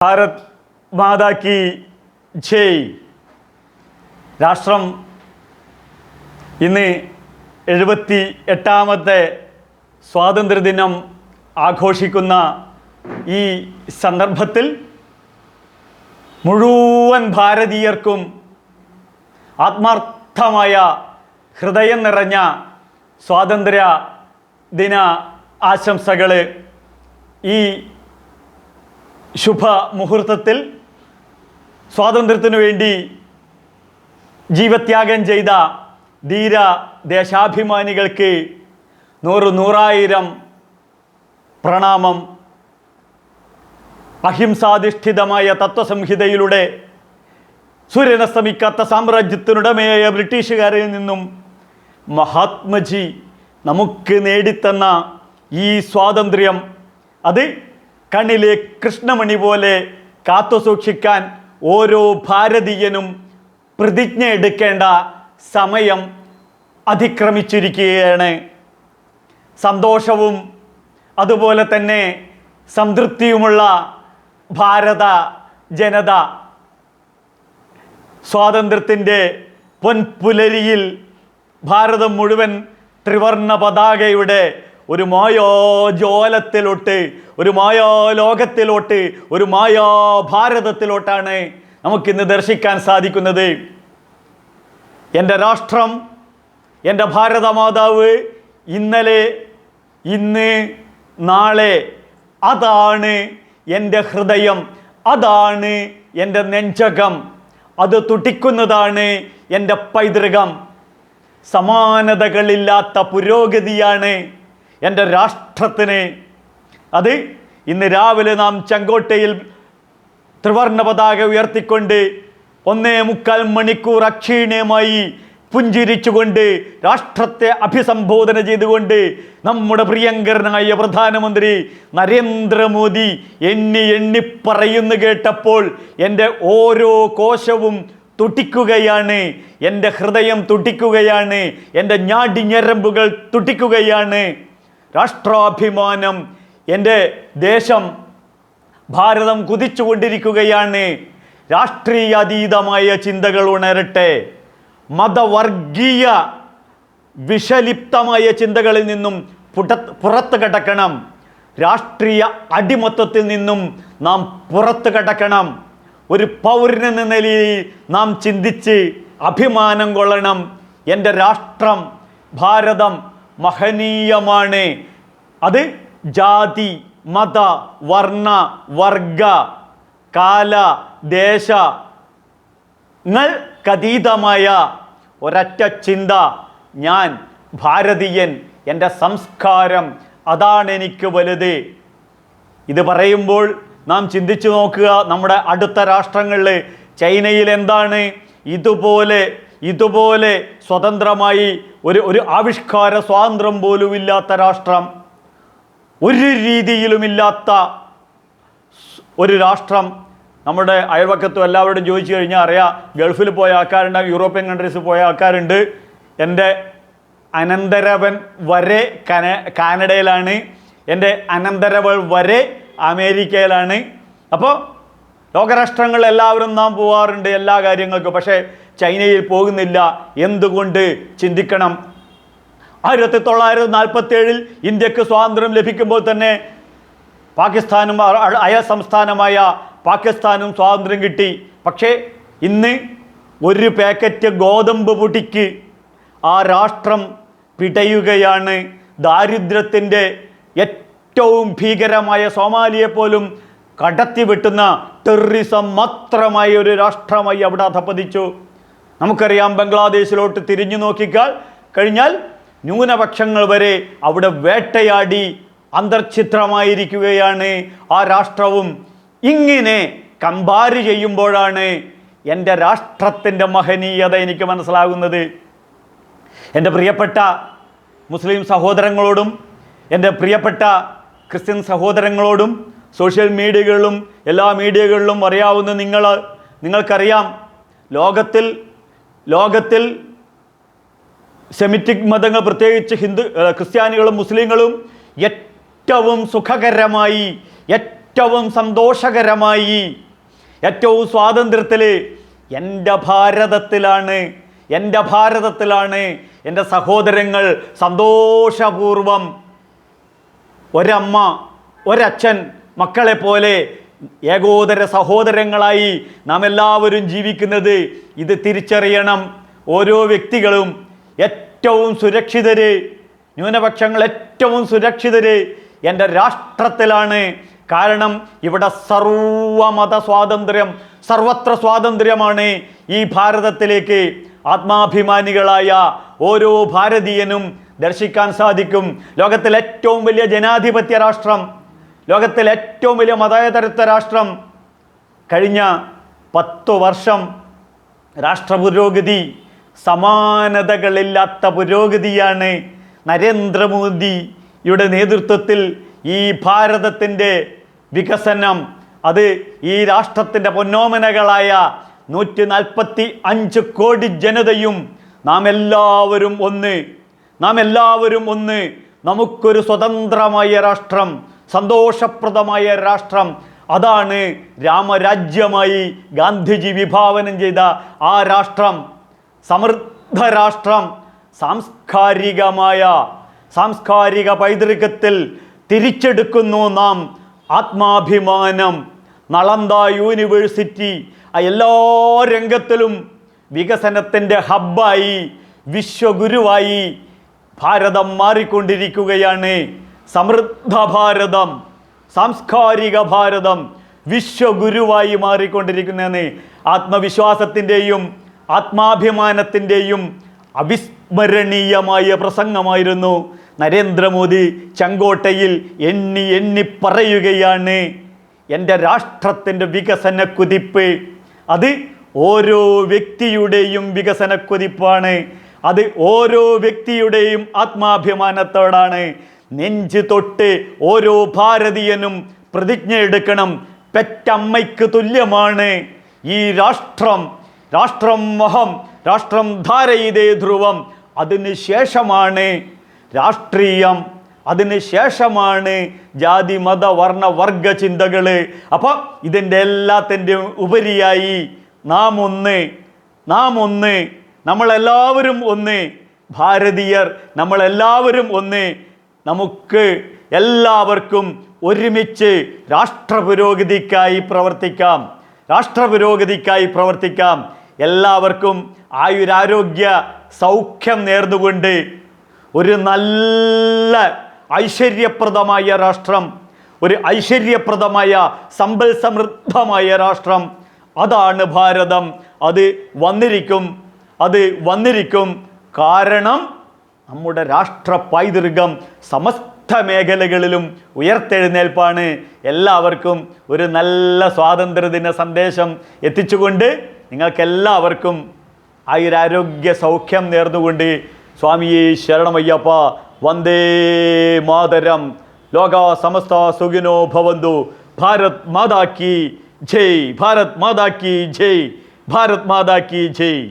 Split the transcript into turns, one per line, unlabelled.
ഭാരത് മാതാ കി ജയ്. രാഷ്ട്രം ഇന്ന് 78ാമത്തെ സ്വാതന്ത്ര്യദിനം ആഘോഷിക്കുന്ന ഈ സന്ദർഭത്തിൽ മുഴുവൻ ഭാരതീയർക്കും ആത്മാർത്ഥമായ ഹൃദയം നിറഞ്ഞ സ്വാതന്ത്ര്യ ദിന ആശംസകൾ. ഈ ശുഭ മുഹൂർത്തത്തിൽ സ്വാതന്ത്ര്യത്തിനു വേണ്ടി ജീവത്യാഗം ചെയ്ത ധീര ദേശാഭിമാനികൾക്ക് നൂറായിരം പ്രണാമം. അഹിംസാധിഷ്ഠിതമായ തത്വസംഹിതയിലൂടെ സൂര്യനസ്തമിക്കാത്ത സാമ്രാജ്യത്തിനുടമയായ ബ്രിട്ടീഷുകാരിൽ നിന്നും മഹാത്മജി നമുക്ക് നേടിത്തന്ന ഈ സ്വാതന്ത്ര്യം അത് കണ്ണിലെ കൃഷ്ണമണി പോലെ കാത്തുസൂക്ഷിക്കാൻ ഓരോ ഭാരതീയനും പ്രതിജ്ഞ എടുക്കേണ്ട സമയം അതിക്രമിച്ചിരിക്കുകയാണ്. സന്തോഷവും അതുപോലെ തന്നെ സംതൃപ്തിയുമുള്ള ഭാരത ജനത സ്വാതന്ത്ര്യത്തിൻ്റെ പൊൻപുലരിയിൽ ഭാരതം മുഴുവൻ ത്രിവർണ്ണ പതാകയുടെ ഒരു മായാജോലത്തിലോട്ട്, ഒരു മായാലോകത്തിലോട്ട്, ഒരു മായാഭാരതത്തിലോട്ടാണ് നമുക്കിന്ന് ദർശിക്കാൻ സാധിക്കുന്നത്. എൻ്റെ രാഷ്ട്രം, എൻ്റെ ഭാരതമാതാവ്, ഇന്നലെ, ഇന്ന്, നാളെ, അതാണ് എൻ്റെ ഹൃദയം, അതാണ് എൻ്റെ നെഞ്ചകം, അത് തുടിക്കുന്നതാണ് എൻ്റെ പൈതൃകം. സമാനതകളില്ലാത്ത പുരോഗതിയാണ് എൻ്റെ രാഷ്ട്രത്തിന്. അത് ഇന്ന് രാവിലെ നാം ചെങ്കോട്ടയിൽ ത്രിവർണ്ണ പതാക ഉയർത്തിക്കൊണ്ട് 1.25 മണിക്കൂർ അക്ഷീണ്യമായി പുഞ്ചിരിച്ചുകൊണ്ട് രാഷ്ട്രത്തെ അഭിസംബോധന ചെയ്തുകൊണ്ട് നമ്മുടെ പ്രിയങ്കരനായ പ്രധാനമന്ത്രി നരേന്ദ്രമോദി എണ്ണി പറയുന്നു കേട്ടപ്പോൾ എൻ്റെ ഓരോ കോശവും തുടിക്കുകയാണ്, എൻ്റെ ഹൃദയം തുടിക്കുകയാണ്, എൻ്റെ ഞാടിഞരമ്പുകൾ തുടിക്കുകയാണ്. രാഷ്ട്രാഭിമാനം, എൻ്റെ ദേശം ഭാരതം കുതിച്ചുകൊണ്ടിരിക്കുകയാണ്. രാഷ്ട്രീയാതീതമായ ചിന്തകൾ ഉണരട്ടെ. മതവർഗീയ വിഷലിപ്തമായ ചിന്തകളിൽ നിന്നും പുറത്ത് കടക്കണം. രാഷ്ട്രീയ അടിമത്തത്തിൽ നിന്നും നാം പുറത്ത് കടക്കണം. ഒരു പൗരനെന്ന നിലയിൽ നാം ചിന്തിച്ച് അഭിമാനം കൊള്ളണം. എൻ്റെ രാഷ്ട്രം ഭാരതം മഹനീയമാണ്. അത് ജാതി, മത, വർണ്ണ, വർഗ, കാല, ദേശങ്ങൾക്കതീതമായ ഒരൊറ്റ ചിന്ത. ഞാൻ ഭാരതീയൻ, എൻ്റെ സംസ്കാരം, അതാണ് എനിക്ക് വലുത്. ഇത് പറയുമ്പോൾ നാം ചിന്തിച്ചു നോക്കുക, നമ്മുടെ അടുത്ത രാഷ്ട്രങ്ങളിൽ ചൈനയിൽ എന്താണ് ഇതുപോലെ സ്വതന്ത്രമായി ഒരു ആവിഷ്കാര സ്വാതന്ത്ര്യം പോലും ഇല്ലാത്ത രാഷ്ട്രം, ഒരു രീതിയിലുമില്ലാത്ത ഒരു രാഷ്ട്രം. നമ്മുടെ അയൽവക്കത്തും എല്ലാവരോടും ചോദിച്ചു കഴിഞ്ഞാൽ അറിയാം. ഗൾഫിൽ പോയ ആൾക്കാരുണ്ട്, യൂറോപ്യൻ കൺട്രീസിൽ പോയ ആൾക്കാരുണ്ട്. എൻ്റെ അനന്തരവൻ വരെ കാനഡയിലാണ്, എൻ്റെ അനന്തരവൾ വരെ അമേരിക്കയിലാണ്. അപ്പോൾ ലോകരാഷ്ട്രങ്ങൾ എല്ലാവരും നാം പോകാറുണ്ട് എല്ലാ കാര്യങ്ങൾക്കും. പക്ഷേ ചൈനയിൽ പോകുന്നില്ല. എന്തുകൊണ്ട്? ചിന്തിക്കണം. 1947 ഇന്ത്യക്ക് സ്വാതന്ത്ര്യം ലഭിക്കുമ്പോൾ തന്നെ പാകിസ്ഥാനും അയൽ സംസ്ഥാനമായ പാകിസ്ഥാനും സ്വാതന്ത്ര്യം കിട്ടി. പക്ഷേ ഇന്ന് ഒരു പാക്കറ്റ് ഗോതമ്പ് പൊടിക്ക് ആ രാഷ്ട്രം പിടയുകയാണ്. ദാരിദ്ര്യത്തിൻ്റെ ഏറ്റവും ഭീകരമായ സോമാലിയെ പോലും കടത്തിവെട്ടുന്ന ടെററിസം മാത്രമായ ഒരു രാഷ്ട്രമായി അവിടെ അധപ്പതിച്ചു. നമുക്കറിയാം, ബംഗ്ലാദേശിലോട്ട് തിരിഞ്ഞു കഴിഞ്ഞാൽ ന്യൂനപക്ഷങ്ങൾ വരെ അവിടെ വേട്ടയാടി അന്തർഛിദ്രമായിരിക്കുകയാണ് ആ രാഷ്ട്രവും. ഇങ്ങനെ കമ്പാര് ചെയ്യുമ്പോഴാണ് എൻ്റെ രാഷ്ട്രത്തിൻ്റെ മഹനീയത എനിക്ക് മനസ്സിലാകുന്നത്. എൻ്റെ പ്രിയപ്പെട്ട മുസ്ലിം സഹോദരങ്ങളോടും എൻ്റെ പ്രിയപ്പെട്ട ക്രിസ്ത്യൻ സഹോദരങ്ങളോടും സോഷ്യൽ മീഡിയകളിലും എല്ലാ മീഡിയകളിലും അറിയാവുന്ന നിങ്ങൾക്കറിയാം, ലോകത്തിൽ സെമിറ്റിക് മതങ്ങൾ, പ്രത്യേകിച്ച് ക്രിസ്ത്യാനികളും മുസ്ലിങ്ങളും ഏറ്റവും സുഖകരമായി ഏറ്റവും സന്തോഷകരമായി, ഏറ്റവും സ്വാതന്ത്ര്യത്തിൽ എൻ്റെ ഭാരതത്തിലാണ് എൻ്റെ സഹോദരങ്ങൾ സന്തോഷപൂർവം ഒരമ്മ ഒരച്ഛൻ മക്കളെ പോലെ ഏകോദര സഹോദരങ്ങളായി നാം എല്ലാവരും ജീവിക്കുന്നത്. ഇത് തിരിച്ചറിയണം. ഓരോ വ്യക്തികളും ഏറ്റവും സുരക്ഷിതര്, ന്യൂനപക്ഷങ്ങൾ ഏറ്റവും സുരക്ഷിതര് എൻ്റെ രാഷ്ട്രത്തിലാണ്. കാരണം ഇവിടെ സർവമത സ്വാതന്ത്ര്യം, സർവത്ര സ്വാതന്ത്ര്യമാണ്. ഈ ഭാരതത്തിലേക്ക് ആത്മാഭിമാനികളായ ഓരോ ഭാരതീയനും ദർശിക്കാൻ സാധിക്കും. ലോകത്തിലെ ഏറ്റവും വലിയ ജനാധിപത്യ രാഷ്ട്രം, ലോകത്തിലെ ഏറ്റവും വലിയ മതേതരത്വ രാഷ്ട്രം, കഴിഞ്ഞ 10 വർഷം രാഷ്ട്ര പുരോഗതി, സമാനതകളില്ലാത്ത പുരോഗതിയാണ്. നരേന്ദ്രമോദിയുടെ നേതൃത്വത്തിൽ ഈ ഭാരതത്തിൻ്റെ വികസനം, അത് ഈ രാഷ്ട്രത്തിൻ്റെ പൊന്നോമനകളായ 145 കോടി ജനതയും നാം എല്ലാവരും ഒന്ന്, നമുക്കൊരു സ്വതന്ത്രമായ രാഷ്ട്രം, സന്തോഷപ്രദമായ രാഷ്ട്രം, അതാണ് രാമരാജ്യമായി ഗാന്ധിജി വിഭാവനം ചെയ്ത ആ രാഷ്ട്രം. സമൃദ്ധ രാഷ്ട്രം. സാംസ്കാരിക പൈതൃകത്തിൽ തിരിച്ചെടുക്കുന്നു നാം ആത്മാഭിമാനം. നളന്ദ യൂണിവേഴ്സിറ്റി എല്ലാ രംഗത്തിലും വികസനത്തിൻ്റെ ഹബ്ബായി, വിശ്വഗുരുവായി ഭാരതം മാറിക്കൊണ്ടിരിക്കുകയാണ്. സമൃദ്ധ ഭാരതം, സാംസ്കാരിക ഭാരതം വിശ്വഗുരുവായി മാറിക്കൊണ്ടിരിക്കുന്നതാണ്. ആത്മവിശ്വാസത്തിൻ്റെയും ആത്മാഭിമാനത്തിൻ്റെയും അവിസ്മരണീയമായ പ്രസംഗമായിരുന്നു. നരേന്ദ്രമോദി ചെങ്കോട്ടയിൽ എണ്ണി പറയുകയാണ്, എൻ്റെ രാഷ്ട്രത്തിൻ്റെ വികസന കുതിപ്പ് അത് ഓരോ വ്യക്തിയുടെയും വികസന കുതിപ്പാണ്. അത് ഓരോ വ്യക്തിയുടെയും ആത്മാഭിമാനത്തോടാണ്. നെഞ്ച് തൊട്ട് ഓരോ ഭാരതീയനും പ്രതിജ്ഞ എടുക്കണം. പെറ്റമ്മയ്ക്ക് തുല്യമാണ് ഈ രാഷ്ട്രം. രാഷ്ട്രം മഹം, രാഷ്ട്രം ധാരയിതേ ധ്രുവം. അതിന് ശേഷമാണ് രാഷ്ട്രീയം, അതിന് ശേഷമാണ് ജാതി മത വർണ്ണ വർഗ ചിന്തകൾ. അപ്പം ഇതിൻ്റെ എല്ലാത്തിൻ്റെയും ഉപരിയായി നാം ഒന്ന്, നമ്മളെല്ലാവരും ഒന്ന്, ഭാരതീയർ നമ്മളെല്ലാവരും ഒന്ന്. നമുക്ക് എല്ലാവർക്കും ഒരുമിച്ച് രാഷ്ട്രപുരോഗതിക്കായി പ്രവർത്തിക്കാം. എല്ലാവർക്കും ആയുരാരോഗ്യ സൗഖ്യം നേർന്നുകൊണ്ട് ഒരു നല്ല ഐശ്വര്യപ്രദമായ രാഷ്ട്രം, ഒരു ഐശ്വര്യപ്രദമായ സമ്പൽ സമൃദ്ധമായ രാഷ്ട്രം, അതാണ് ഭാരതം. അത് വന്നിരിക്കും. കാരണം നമ്മുടെ രാഷ്ട്ര പൈതൃകം സമസ്ത മേഖലകളിലും ഉയർത്തെഴുന്നേൽപ്പാണ്. എല്ലാവർക്കും ഒരു നല്ല സ്വാതന്ത്ര്യദിന സന്ദേശം എത്തിച്ചുകൊണ്ട് നിങ്ങൾക്കെല്ലാവർക്കും ആയുരാരോഗ്യ സൗഖ്യം നേർന്നുകൊണ്ട് സ്വാമിയേ ശരണമയ്യപ്പ. വന്ദേ മാതരം. ലോക സമസ്ത സുഖിനോ ഭവന്തു. ഭാരത് മാതാ കി ജയ്. ഭാരത് മാതാ കി ജയ്.